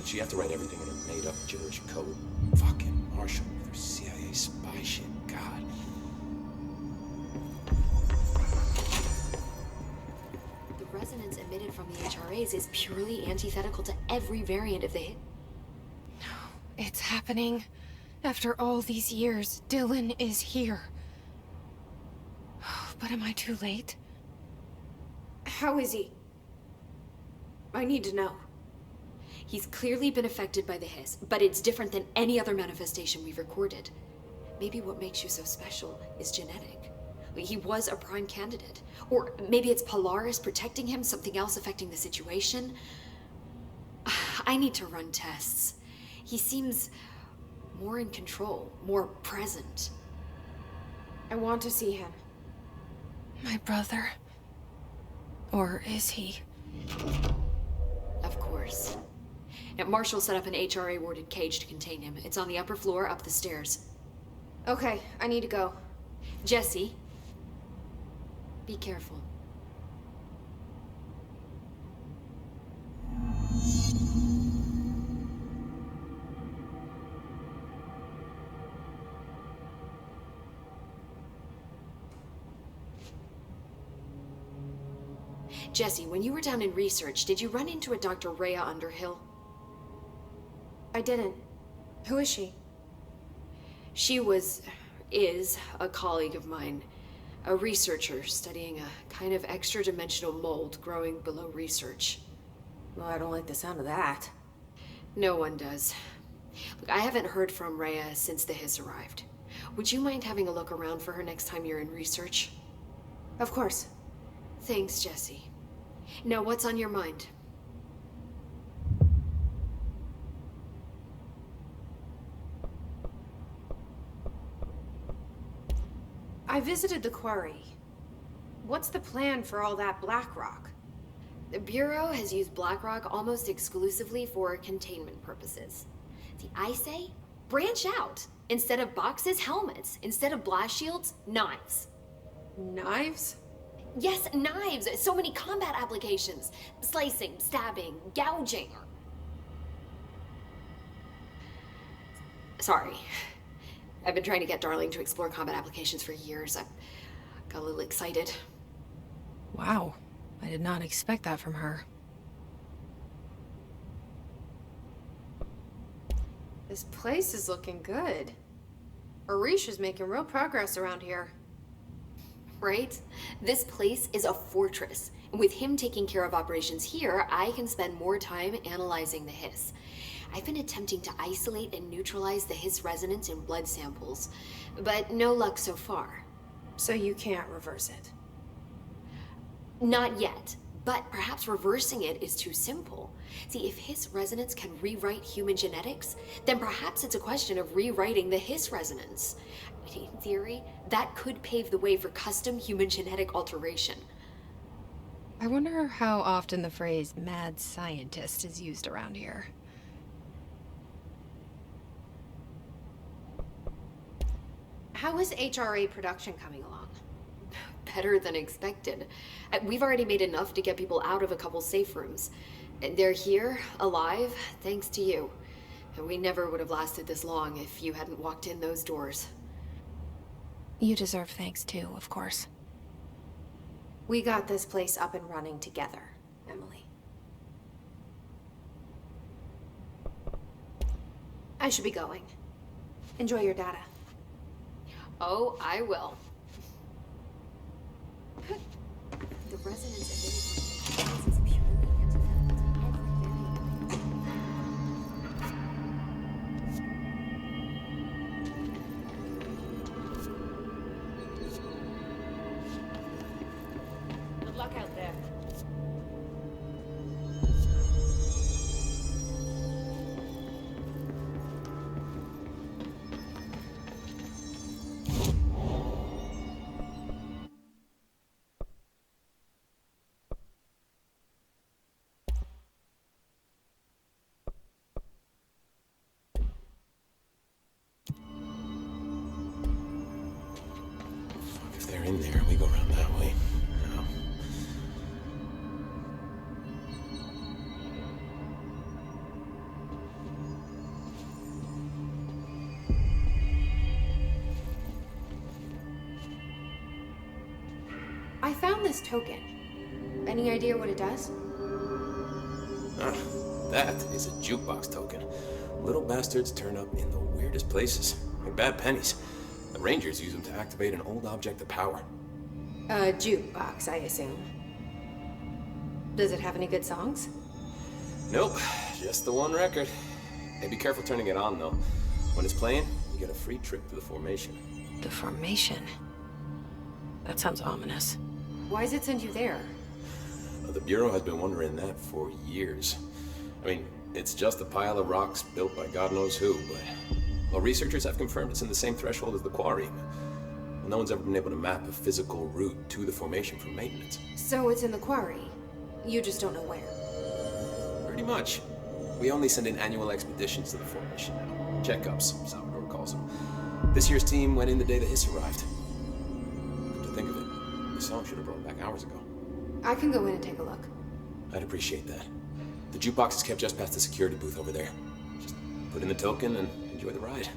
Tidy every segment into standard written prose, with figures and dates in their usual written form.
She had to write everything in a made-up gibberish code. Fucking Marshall with her CIA spy shit. God. The resonance emitted from the HRAs is purely antithetical to every variant of the hit. It's happening. After all these years, Dylan is here. But am I too late? How is he? I need to know. He's clearly been affected by the hiss, but it's different than any other manifestation we've recorded. Maybe what makes you so special is genetic. He was a prime candidate. Or maybe it's Polaris protecting him, something else affecting the situation. I need to run tests. He seems more in control, more present. I want to see him. My brother. Or is he? Of course. Now, Marshall set up an HRA-warded cage to contain him. It's on the upper floor, up the stairs. Okay, I need to go. Jesse, be careful. Jesse, when you were down in research, did you run into a Dr. Rhea Underhill? I didn't. Who is she? She is a colleague of mine, a researcher studying a kind of extra-dimensional mold growing below research. Well, I don't like the sound of that. No one does. Look, I haven't heard from Rhea since the hiss arrived. Would you mind having a look around for her next time you're in research? Of course. Thanks, Jesse. Now, what's on your mind? I visited the quarry. What's the plan for all that black rock? The Bureau has used Blackrock almost exclusively for containment purposes. See, I say, branch out. Instead of boxes, helmets. Instead of blast shields, knives. Knives? Yes, knives! So many combat applications. Slicing, stabbing, gouging. Sorry. I've been trying to get Darling to explore combat applications for years. I got a little excited. Wow. I did not expect that from her. This place is looking good. Arish is making real progress around here. Right? This place is a fortress. And with him taking care of operations here, I can spend more time analyzing the hiss. I've been attempting to isolate and neutralize the hiss resonance in blood samples, but no luck so far. So you can't reverse it? Not yet, but perhaps reversing it is too simple. See, if hiss resonance can rewrite human genetics, then perhaps it's a question of rewriting the hiss resonance. In theory, that could pave the way for custom human genetic alteration. I wonder how often the phrase mad scientist is used around here. How is HRA production coming along? Better than expected. We've already made enough to get people out of a couple safe rooms. They're here, alive, thanks to you. And we never would have lasted this long if you hadn't walked in those doors. You deserve thanks too, of course. We got this place up and running together, Emily. I should be going. Enjoy your data. Oh, I will. The resonance emitted from the is purely antithetical to every variant. Good luck out there. this token. Any idea what it does? That is a jukebox token. Little bastards turn up in the weirdest places, like bad pennies. The Rangers use them to activate an old object of power. A jukebox, I assume. Does it have any good songs? Nope, just the one record. Hey, be careful turning it on, though. When it's playing, you get a free trip to the formation. The formation? That sounds ominous. Why does it send you there? The Bureau has been wondering that for years. I mean, it's just a pile of rocks built by God knows who, but... Well, researchers have confirmed it's in the same threshold as the quarry. No one's ever been able to map a physical route to the formation for maintenance. So it's in the quarry. You just don't know where. Pretty much. We only send in annual expeditions to the formation now. Checkups, Salvador calls them. This year's team went in the day the hiss arrived. Come to think of it, the song should have brought back hours ago. I can go in and take a look. I'd appreciate that. The jukebox is kept just past the security booth over there. Just put in the token and enjoy the ride.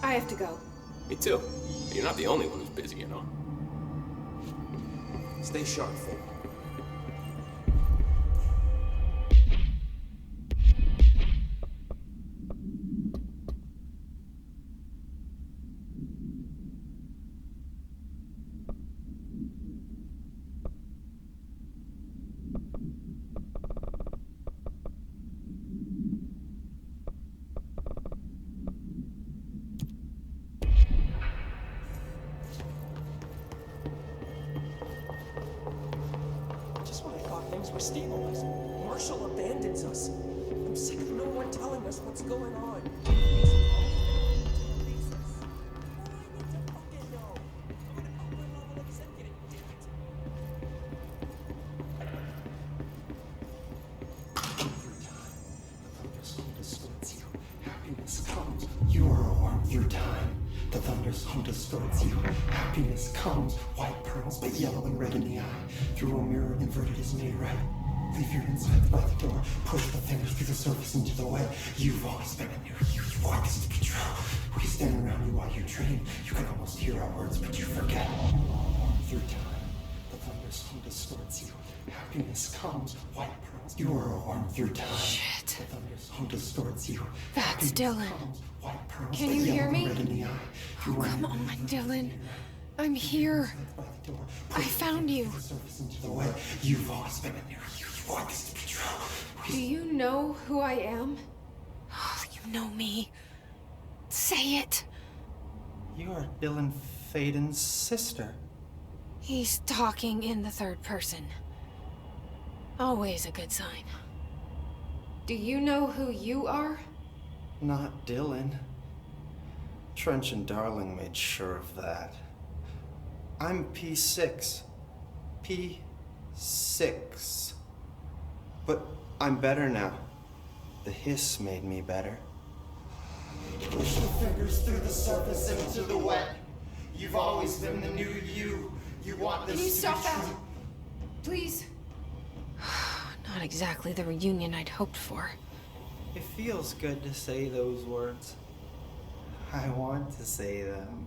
I have to go. Me too. You're not the only one who's busy, you know. Stay sharp, Finn. Just when I thought things were stabilized, Marshall abandons us. I'm sick of no one telling us what's going on. Happiness comes, you are a worm through time. The thunder's hum distorts you. Happiness comes, white pearls, but yellow and red in the eye. Through a mirror inverted is made right. Leave your insides by the door. Push the fingers through the surface into the way. You've always been in here. You want this to be true. We stand around you while you dream. You can almost hear our words, but you forget. Through time, the thunder's hum distorts you. Happiness comes, white pearls. You are a worm through time. Shit. The thunder's hum distorts you. That's Dylan. White pearls, Can but you hear yellow me? and red in the eye. Oh, come on, Dylan. I'm here. I found you. Into the way. You've always been in there. You want this to be true. Do you know who I am? Oh, you know me. Say it. You're Dylan Faden's sister. He's talking in the third person. Always a good sign. Do you know who you are? Not Dylan. Trench and Darling made sure of that. I'm P6. P6. But I'm better now. The hiss made me better. Push the fingers through the surface into the wet. You've always been the new you. You want this Can you to stop be that? true. Please. Not exactly the reunion I'd hoped for. It feels good to say those words. I want to say them.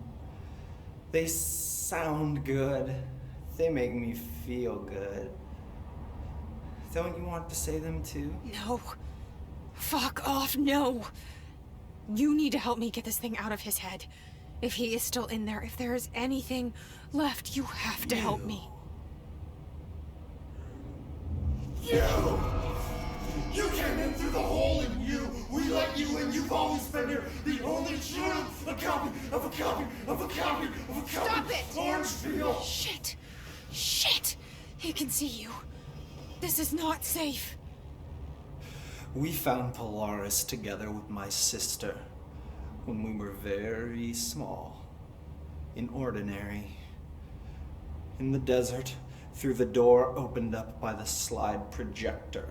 They sound good. They make me feel good. Don't you want to say them too? No. Fuck off, no. You need to help me get this thing out of his head. If he is still in there, if there is anything left, you have to help me. You came in through the hole in you. We let you in. You've always been here. The only true. A copy of a copy of a copy of a copy. Stop it! Orangeville. Shit. Shit. He can see you. This is not safe. We found Polaris together with my sister when we were very small, in Ordinary, in the desert, through the door opened up by the slide projector.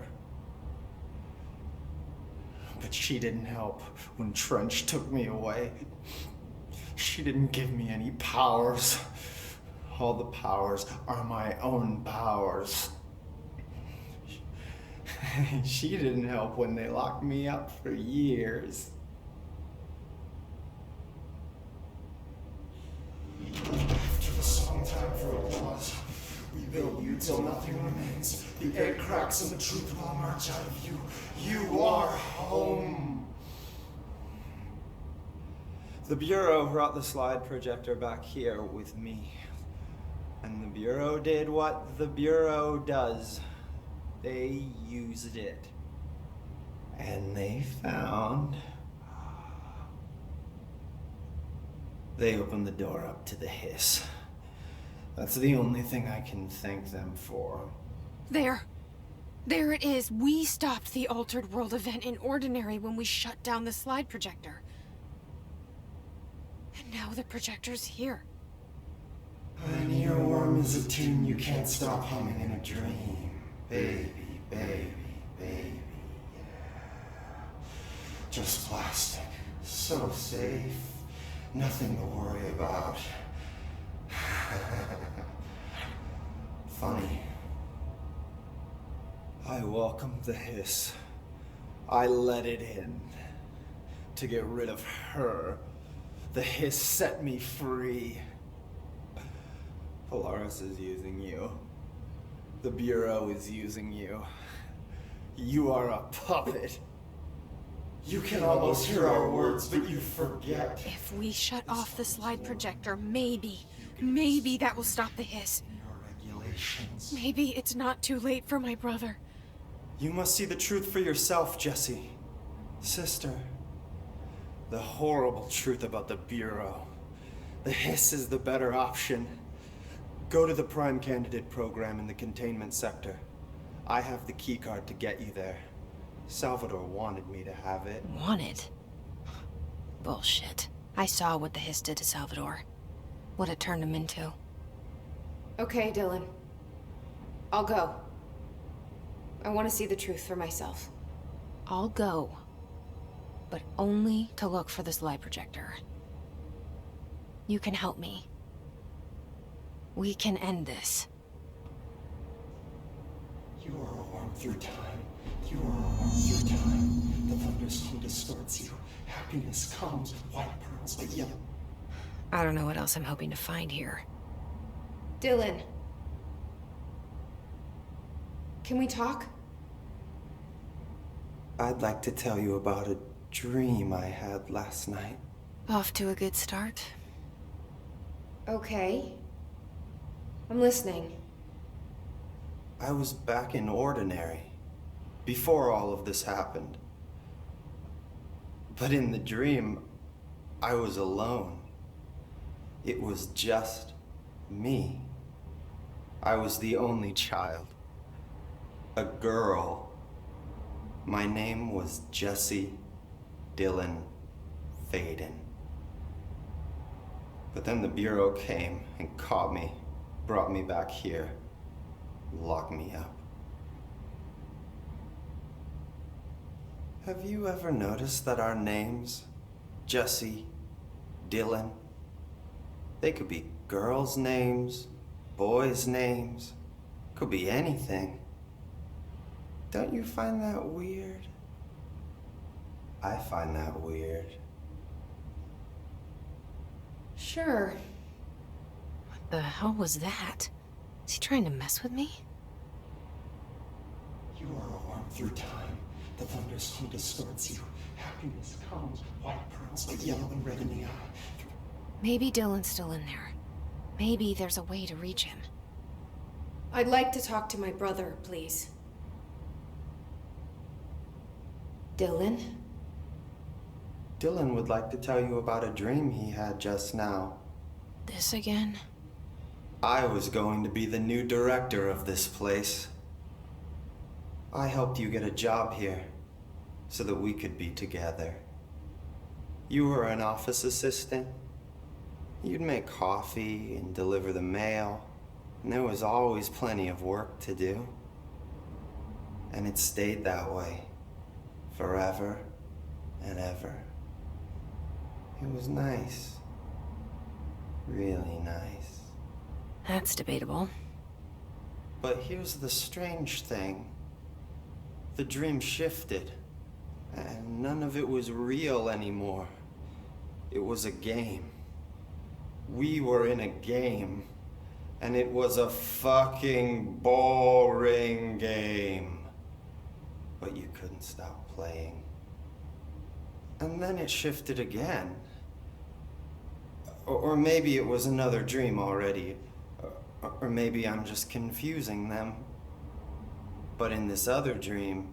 But she didn't help when Trench took me away. She didn't give me any powers. All the powers are my own powers. She didn't help when they locked me up for years. After the song time for applause, we build you till nothing remains. The egg cracks and the truth will emerge out of you. You are home. The Bureau brought the slide projector back here with me. And the Bureau did what the Bureau does. They used it. And they found... They opened the door up to the hiss. That's the only thing I can thank them for. There. There it is. We stopped the Altered World event in Ordinary when we shut down the slide projector. And now the projector's here. An earworm is a tune you can't stop humming in a dream. Baby, baby, baby, yeah. Just plastic. So safe. Nothing to worry about. Funny. I welcomed the hiss. I let it in. To get rid of her. The hiss set me free. Polaris is using you. The Bureau is using you. You are a puppet. You can almost hear our words, but you forget. If we shut off the slide projector, maybe that will stop the hiss. Your regulations. Maybe it's not too late for my brother. You must see the truth for yourself, Jesse. Sister. The horrible truth about the Bureau. The hiss is the better option. Go to the Prime Candidate program in the containment sector. I have the keycard to get you there. Salvador wanted me to have it. Wanted? Bullshit. I saw what the hiss did to Salvador. What it turned him into. Okay, Dylan. I'll go. I want to see the truth for myself. I'll go. But only to look for the slide projector. You can help me. We can end this. You are a worm through time. You are a worm through time. The thunderstorm distorts you. Happiness comes, white pearls, but yellow. I don't know what else I'm hoping to find here. Dylan. Can we talk? I'd like to tell you about a dream I had last night. Off to a good start. Okay. I'm listening. I was back in Ordinary, before all of this happened. But in the dream, I was alone. It was just me. I was the only child. A girl. My name was Jesse Dylan Faden. But then the Bureau came and caught me, brought me back here, locked me up. Have you ever noticed that our names, Jesse, Dylan, they could be girls' names, boys' names, could be anything. Don't you find that weird? I find that weird. Sure. What the hell was that? Is he trying to mess with me? You are a worm through time. The thunderstorm distorts you. Happiness comes, white pearls, but yellow and red in the eye. Maybe Dylan's still in there. Maybe there's a way to reach him. I'd like to talk to my brother, please. Dylan? Dylan would like to tell you about a dream he had just now. This again? I was going to be the new director of this place. I helped you get a job here, so that we could be together. You were an office assistant. You'd make coffee and deliver the mail, and there was always plenty of work to do. And it stayed that way, forever and ever. It was nice. Really nice. That's debatable. But here's the strange thing. The dream shifted, and none of it was real anymore. It was a game. We were in a game, and it was a fucking boring game. But you couldn't stop playing. And then it shifted again. Or maybe it was another dream already. Or maybe I'm just confusing them. But in this other dream,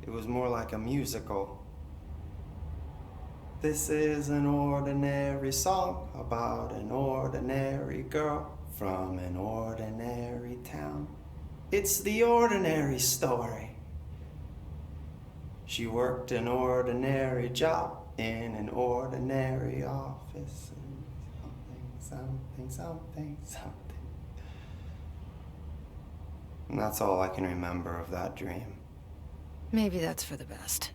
it was more like a musical. This is an ordinary song about an ordinary girl from an ordinary town. It's the ordinary story. She worked an ordinary job in an ordinary office. Something. And that's all I can remember of that dream. Maybe that's for the best.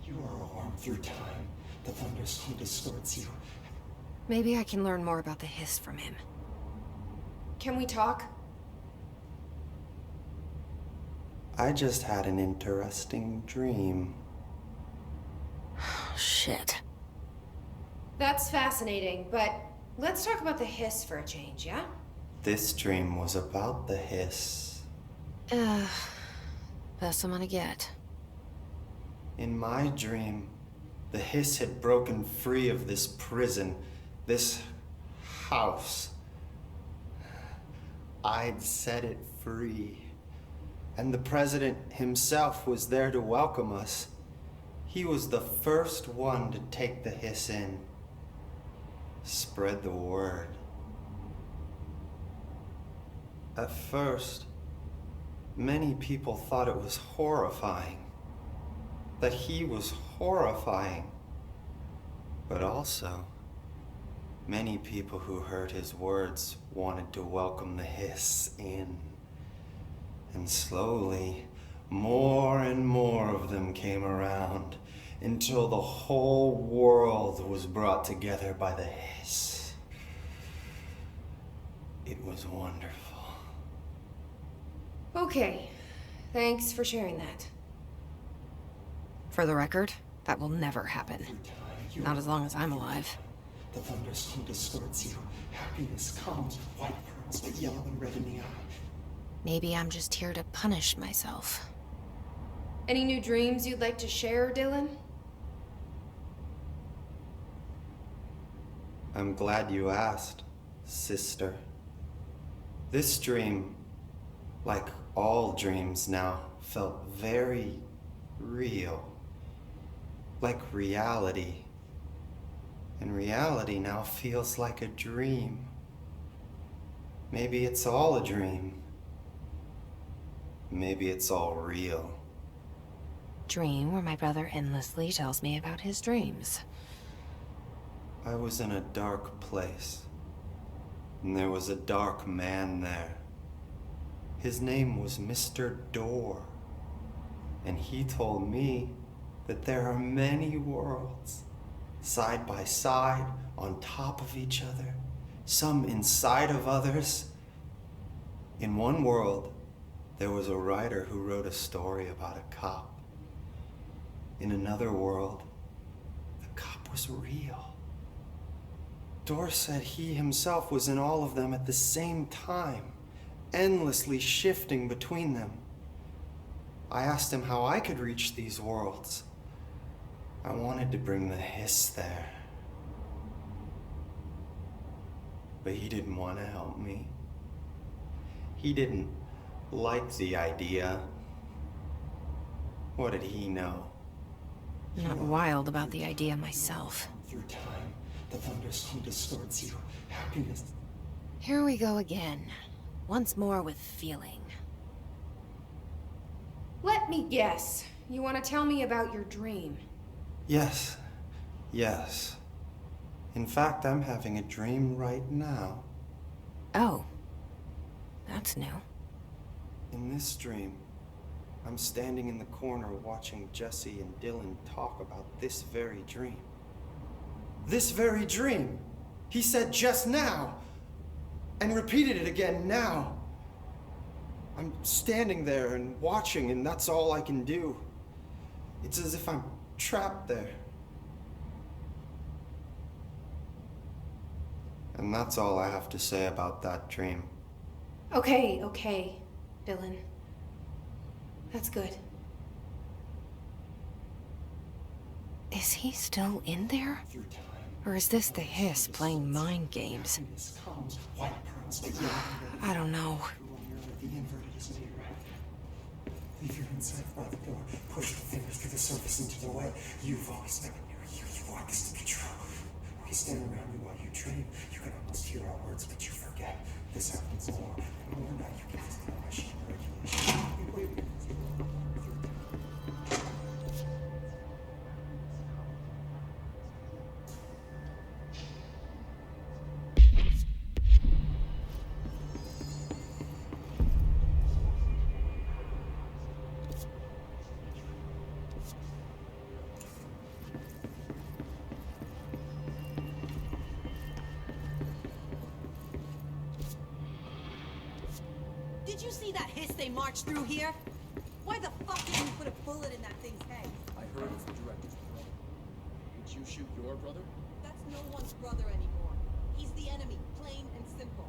You are a worm through time. The thunderstorm distorts you. Maybe I can learn more about the hiss from him. Can we talk? I just had an interesting dream. Shit. That's fascinating, but let's talk about the hiss for a change, yeah? This dream was about the hiss. Best I'm gonna get. In my dream, the hiss had broken free of this prison, this house. I'd set it free. And the president himself was there to welcome us. He was the first one to take the hiss in. Spread the word. At first, many people thought it was horrifying. That he was horrifying. But also, many people who heard his words wanted to welcome the hiss in. And slowly, more and more of them came around until the whole world was brought together by the hiss. It was wonderful. Okay, thanks for sharing that. For the record, that will never happen. Through time, you Not as long as I'm alive. The thunderstorm distorts you. Happiness comes, white pearls, but yellow and red in the eye. Maybe I'm just here to punish myself. Any new dreams you'd like to share, Dylan? I'm glad you asked, sister. This dream, like all dreams now, felt very real. Like reality. And reality now feels like a dream. Maybe it's all a dream. Maybe it's all real. Dream where my brother endlessly tells me about his dreams. I was in a dark place, and there was a dark man there. His name was Mr. Door, and he told me that there are many worlds, side by side, on top of each other, some inside of others. In one world, there was a writer who wrote a story about a cop. In another world, the cop was real. Dor said he himself was in all of them at the same time, endlessly shifting between them. I asked him how I could reach these worlds. I wanted to bring the hiss there. But he didn't want to help me. He didn't like the idea. What did he know? Not wild about the idea myself. Through time, the thunderstorm distorts you. Happiness. Here we go again. Once more with feeling. Let me guess. You want to tell me about your dream? Yes. In fact, I'm having a dream right now. Oh. That's new. In this dream, I'm standing in the corner watching Jesse and Dylan talk about this very dream. This very dream! He said just now, and repeated it again now. I'm standing there and watching, and that's all I can do. It's as if I'm trapped there. And that's all I have to say about that dream. Okay, Dylan. That's good. Is he still in there? Or is this the hiss playing mind games? I don't know. Leave your inside by the door. Push your fingers through the surface into the light. You've always known you want this to be true. We stand around you while you dream. You can almost hear our words, but you forget. This happens more and more now. You get this kind of machine regulation. Wait. Did you see that hiss they marched through here? Why the fuck did you put a bullet in that thing's head? I heard it's the director's brother. Did you shoot your brother? That's no one's brother anymore. He's the enemy, plain and simple.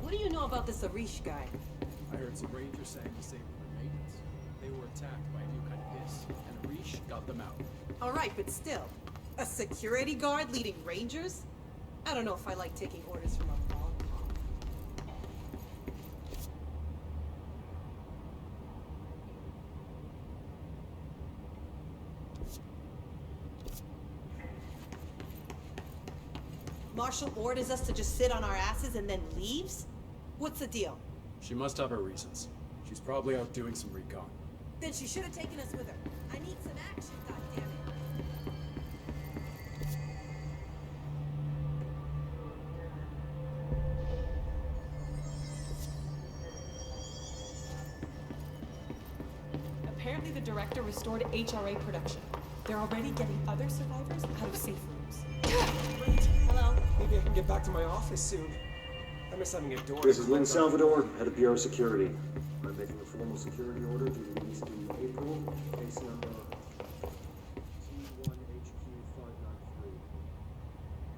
What do you know about this Arish guy? I heard some rangers saying disabled their maintenance. They were attacked by a new kind of hiss, and Arish got them out. Alright, but still. A security guard leading rangers? I don't know if I like taking orders from a mall cop. Marshall orders us to just sit on our asses and then leaves? What's the deal? She must have her reasons. She's probably out doing some recon. Then she should have taken us with her. I need some action, goddammit. Apparently the director restored HRA production. They're already getting other survivors out of safe rooms. Great. Hello? Maybe I can get back to my office soon. I miss having a door. This is Lynn Salvador, head of Bureau Security. I'm making a formal security order to be released in April, case number T1HQ593.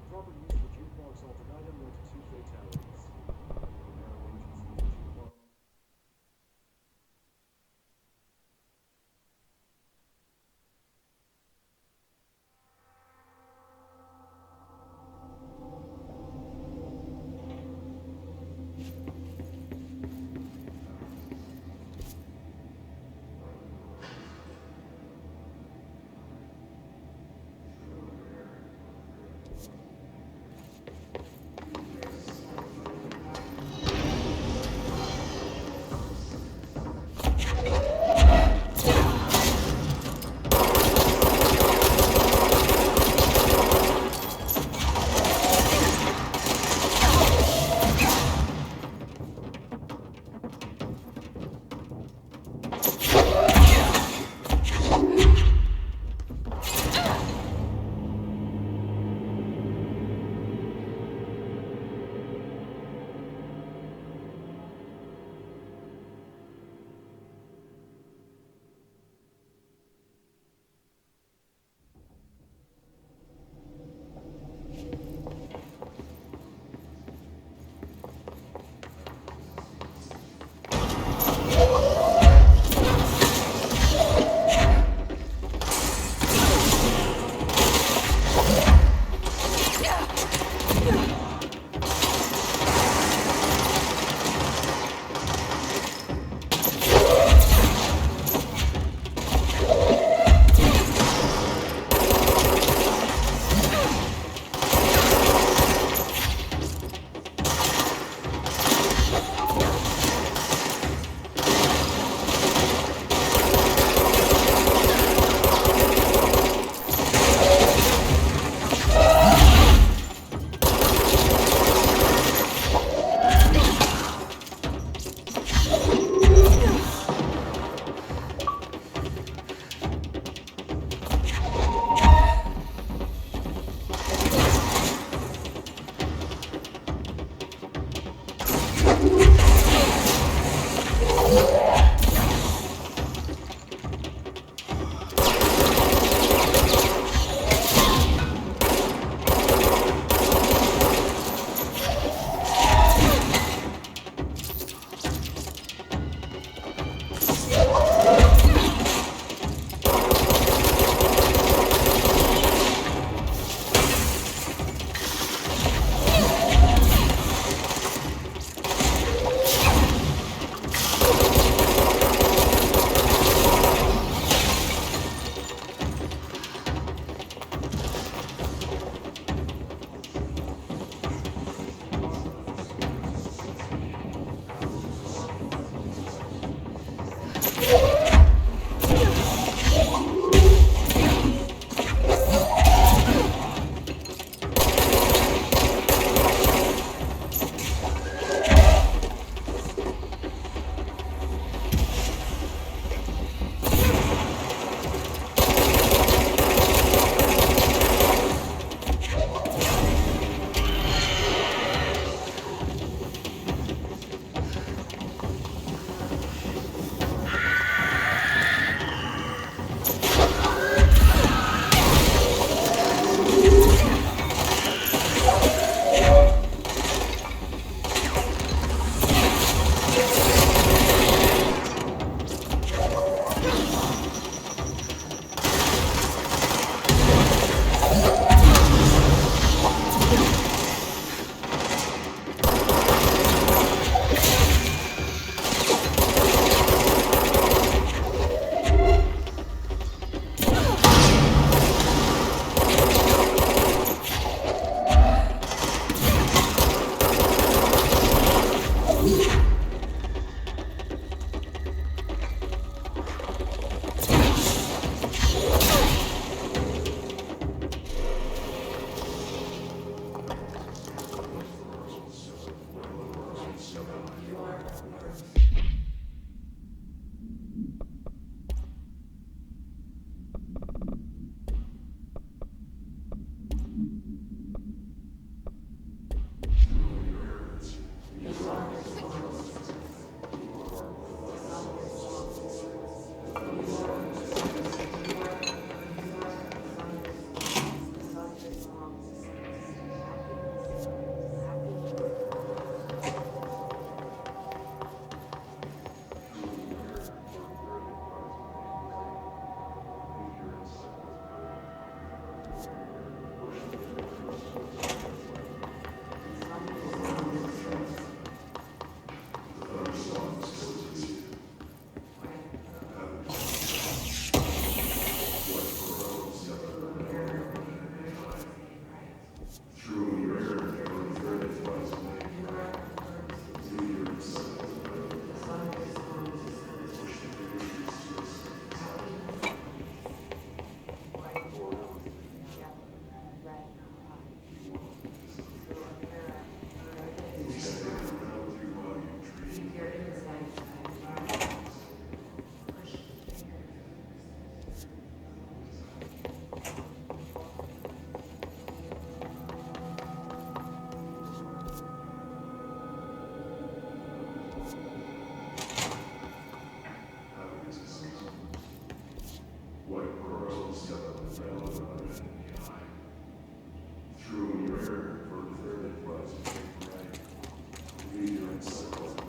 Proper use of the jukebox altered item led to 2 fatalities. White pearls yellow relevant in the eye. Through a mirror for further was right. Leader in circles of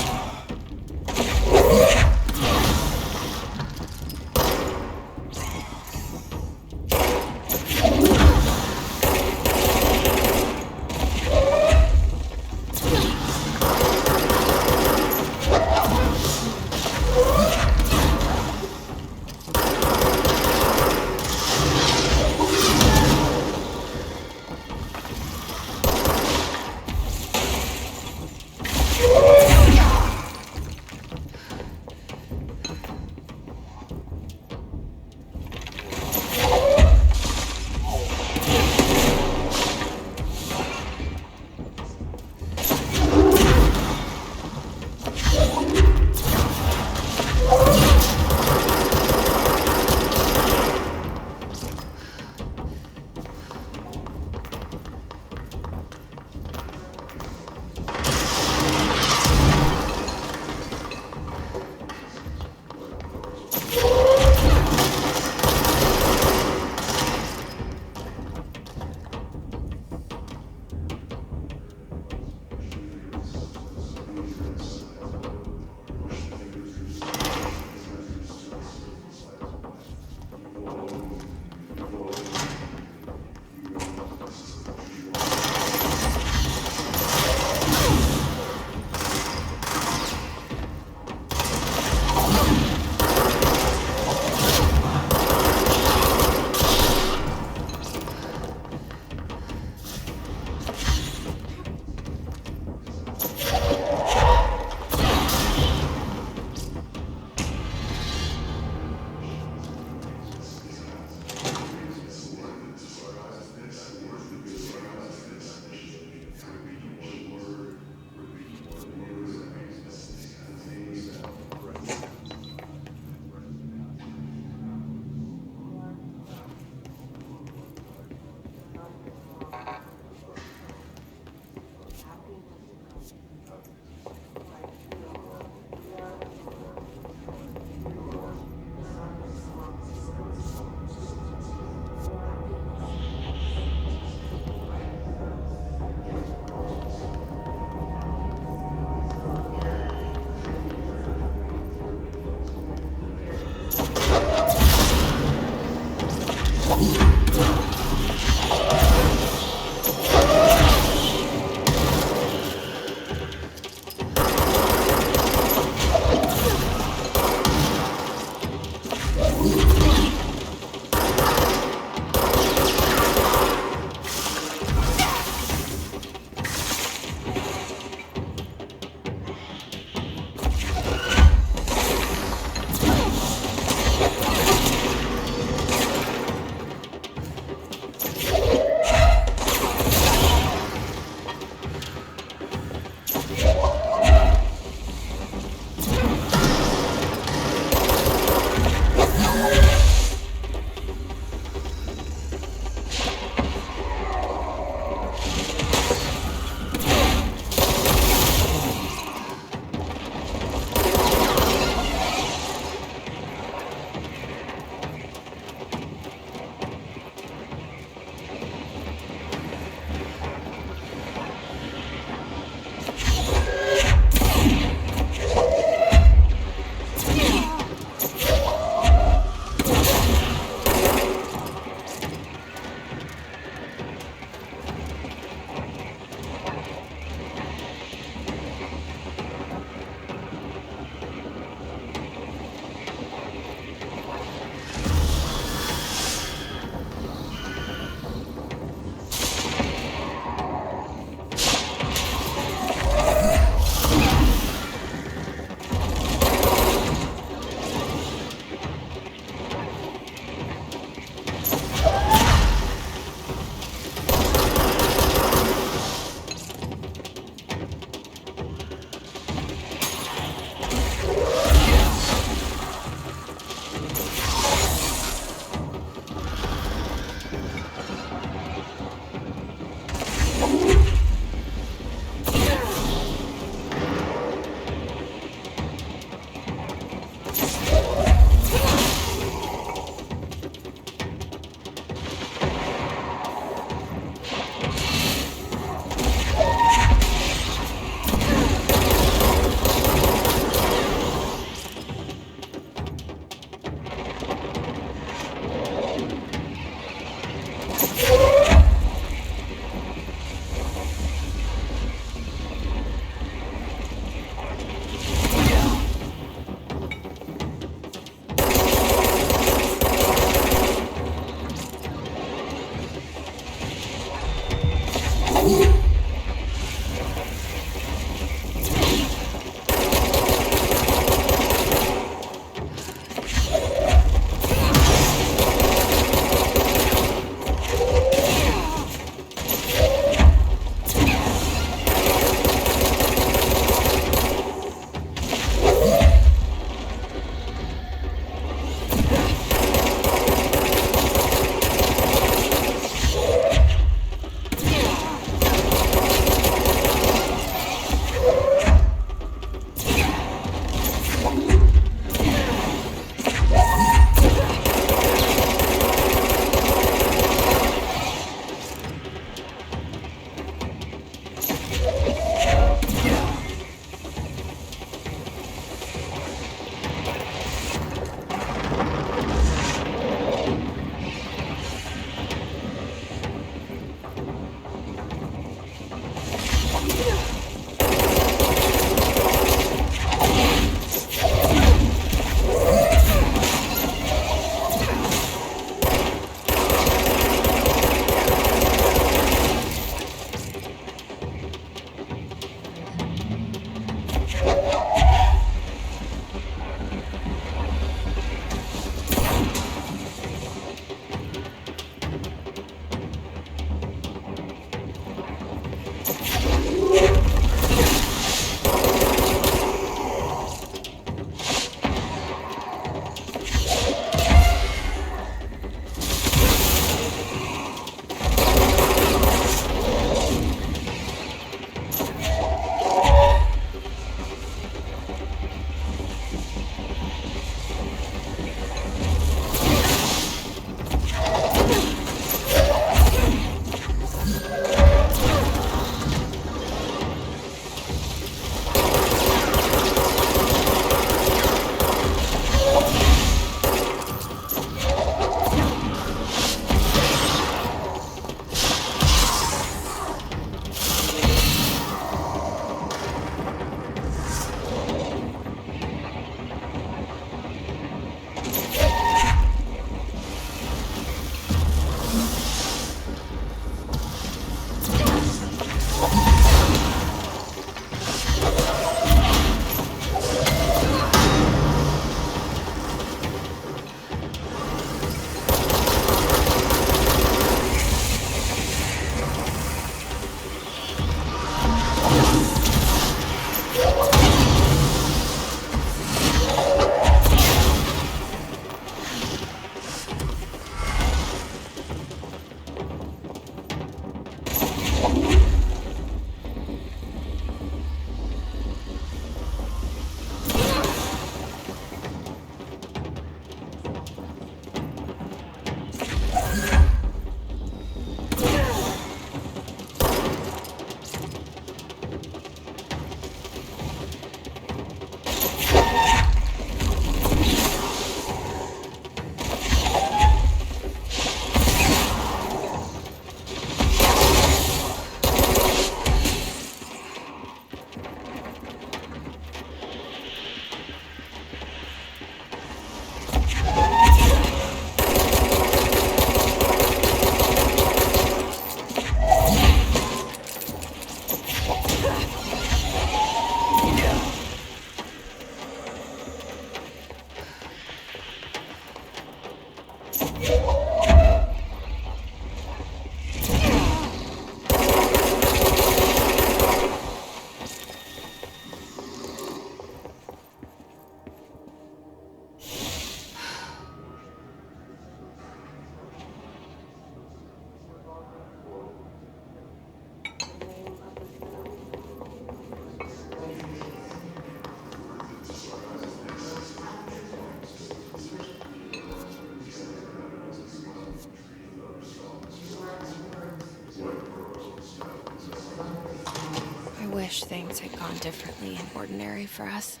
wish things had gone differently in Ordinary for us.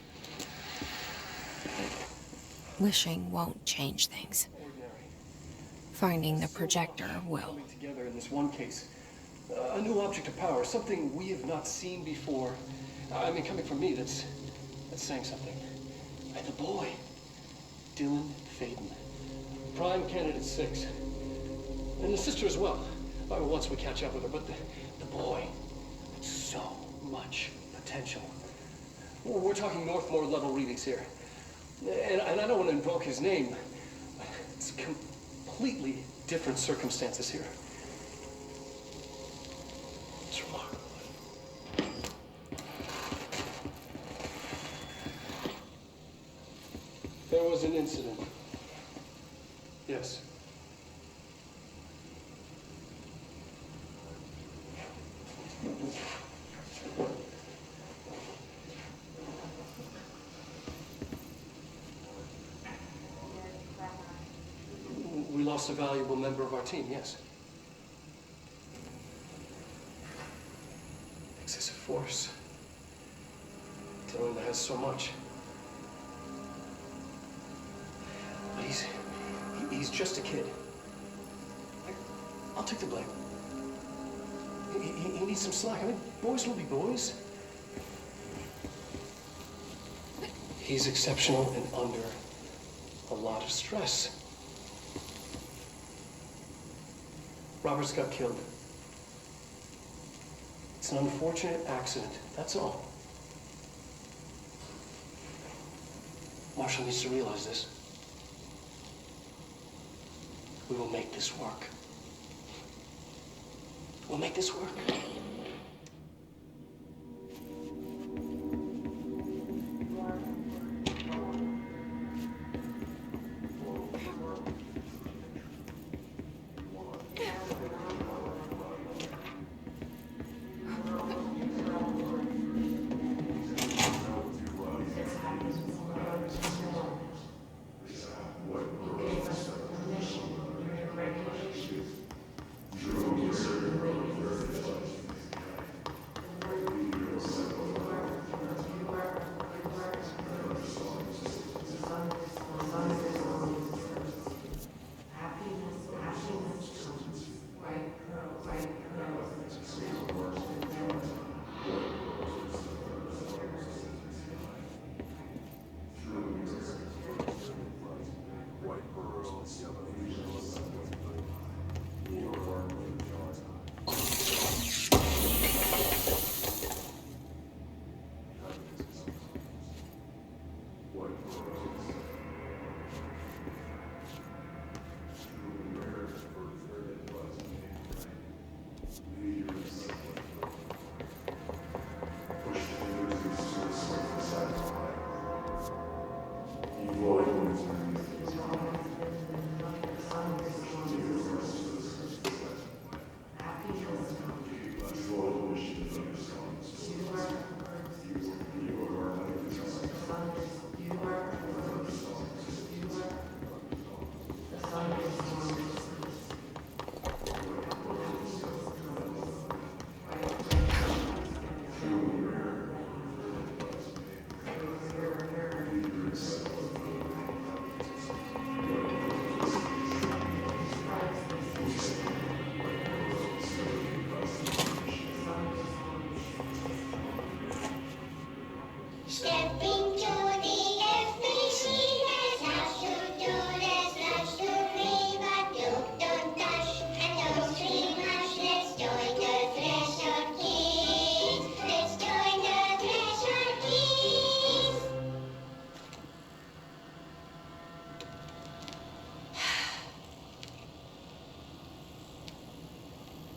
But wishing won't change things. Finding the projector will. Coming together in this one case. A new object of power, something we have not seen before. I mean, coming from me, that's saying something. And the boy, Dylan Faden, prime candidate 6. And the sister as well. Once we catch up with her, but the boy, so much potential. We're talking Northmore level readings here. And I don't want to invoke his name. It's completely different circumstances here. It's remarkable. There was an incident. Yes. We lost a valuable member of our team, yes. Excessive force. Dylan has so much. But he's just a kid. I'll take the blame. He needs some slack. I mean, boys will be boys. He's exceptional and under a lot of stress. Roberts got killed. It's an unfortunate accident, that's all. Marshall needs to realize this. We will make this work. We'll make this work.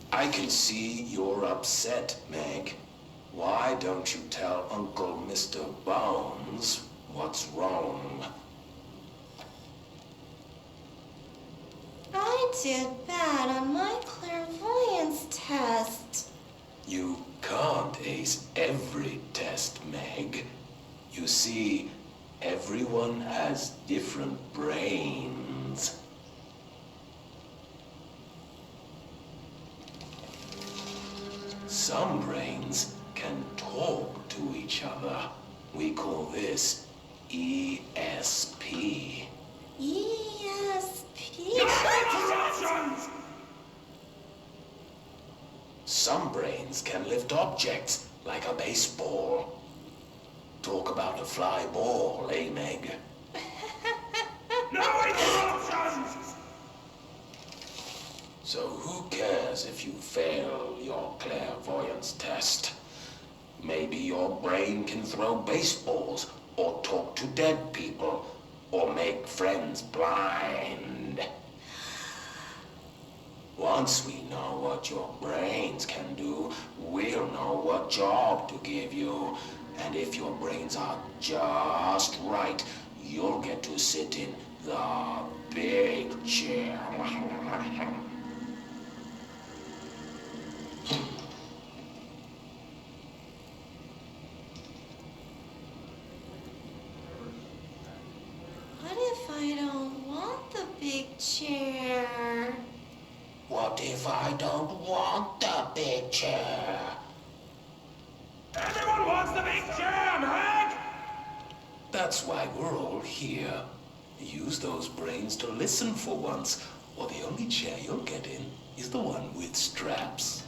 I can see you're upset, Meg. Why don't you tell Uncle Mr. Bones what's wrong? I did bad on my clairvoyance test. You can't ace every test, Meg. You see, everyone has different brains. Some brains can talk to each other. We call this ESP. ESP? Some brains can lift objects like a baseball. Talk about a fly ball, eh, Meg? No interruptions! So who cares if you fail your clairvoyance test? Maybe your brain can throw baseballs, or talk to dead people, or make friends blind. Once we know what your brains can do, we'll know what job to give you. And if your brains are just right, you'll get to sit in the big chair. What if I don't want the big chair? What if I don't want the big chair? Everyone wants the big chair, Meg! That's why we're all here. Use those brains to listen for once, or the only chair you'll get in is the one with straps.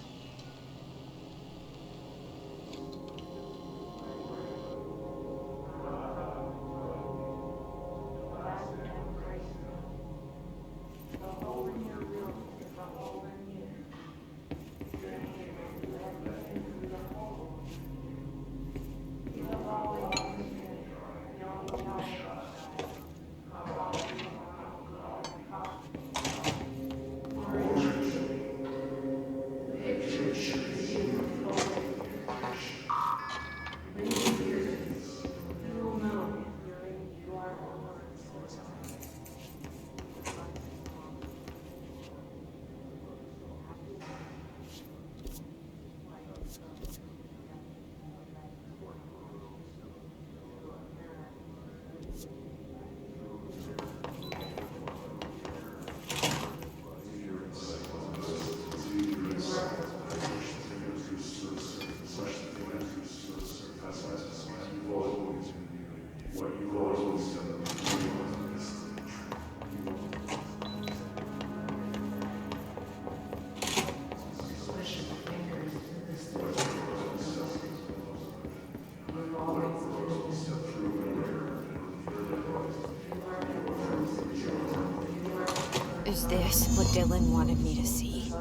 Is this what Dylan wanted me to see?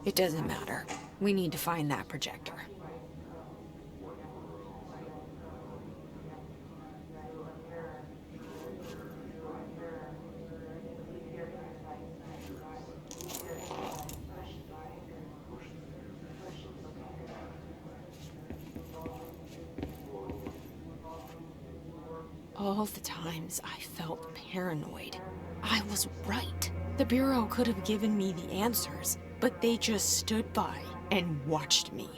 It doesn't matter. We need to find that projector. All the times I felt paranoid, I was right. The Bureau could have given me the answers, but they just stood by and watched me.